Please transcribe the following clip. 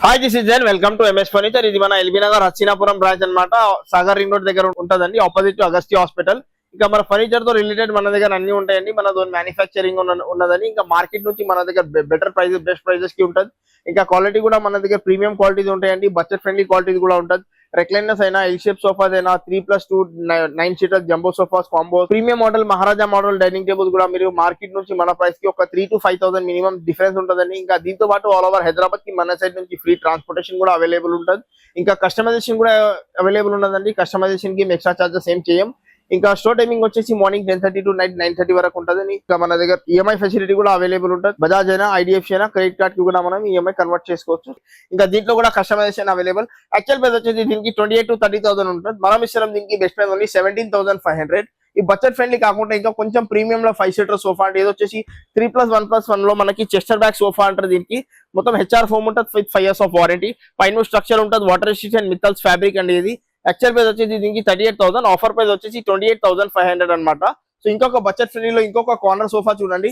Hi this is Jain welcome to MS furniture. ఇది మన LB Nagar Hastinapuram branch అన్నమాట. సాగర్ రింగ్ రోడ్ దగ్గర ఉంటదండి, ఆపోజిట్ టు అగస్త్య హాస్పిటల్. ఇంకా మన ఫర్నిచర్ తో రిలేటెడ్ మన దగ్గర అన్ని ఉంటాయండి. మన మ్యానుఫ్యాక్చరింగ్ ఉన్నదని, ఇంకా మార్కెట్ నుంచి మన దగ్గర బెటర్ ప్రైజెస్, బెస్ట్ ప్రైజెస్ కి ఉంటుంది. ఇంకా క్వాలిటీ కూడా మన దగ్గర ప్రీమియం క్వాలిటీస్ ఉంటాయండి, బడ్జెట్ ఫ్రెండ్లీ క్వాలిటీస్ కూడా ఉంటుంది. రెక్లైనర్స్ అయినా, ఎల్ షేప్ సోఫాస్ అయినా, 3+2 9 seater jumbo sofas combo, premium model Maharaja model dining tables కూడా మీరు మార్కెట్ నుంచి మన ప్రైస్ కి ఒక 3 to 5,000 మినిమం డిఫరెన్స్ ఉంటుందండి. ఇంకా దీంతో పాటు ఆల్ ఓవర్ హైదరాబాద్ కి మన సైడ్ నుంచి ఫ్రీ ట్రాన్స్పోర్టేషన్ కూడా అవైలబుల్ ఉంటుంది. ఇంకా కస్టమైజేషన్ కూడా అవైలబుల్ ఉన్నదండి. కస్టమైజేషన్ కి ఎక్స్ట్రా చార్జెస్ ఏం చేయం. ఇంకా స్టోర్ టైమింగ్ వచ్చేసి మార్నింగ్ 10:30 to నైట్ 9:30 వరకు ఉంటుంది. ఇంకా మన దగ్గర ఈఎంఐ ఫెసిలిటీ కూడా అవైలబుల్ ఉంటుంది. బజాజ్ అయినా, ఐడిఎఫ్సి అయినా, క్రెడిట్ కార్డ్ కి కూడా మనం ఈఎంఐ కన్వర్ట్ చేసుకోవచ్చు. ఇంకా దీంట్లో కూడా కస్టమైజేషన్ అవైలబుల్. యాక్చువల్ ప్రైస్ వచ్చేసి దీనికి 28,000 to 30,000 ఉంటుంది. మనం ఇస్తాం దీనికి బెస్ట్ ప్రైస్ ఓన్లీ 17,500. ఈ బడ్జెట్ ఫ్రెండ్లీ కాకుండా ఇంకా కొంచెం ప్రీమియం లో 5 సీటర్ సోఫా అంటే ఇది వచ్చేసి 3+1+1 లో మనకి చెస్టర్ బ్యాక్ సోఫా అంటారు. దీనికి మొత్తం హెచ్ఆర్ ఫోమ్ ఉంటుంది విత్ 5 years ఆఫ్ వారంటీ. పైన స్ట్రక్చర్ ఉంటుంది, వాటర్ రెసిస్టెంట్ మిత్తల్స్ ఫ్యాబ్రిక్ అండి. ఇది యాక్చువల్ ప్రైస్ వచ్చేసి దీనికి 38,000, ఆఫర్ ప్రైస్ వచ్చేసి 28,500 అనమాట. సో ఇంకొక బడ్జెట్ ఫ్రెండ్లీలో ఇంకొక కార్నర్ సోఫా చూడండి.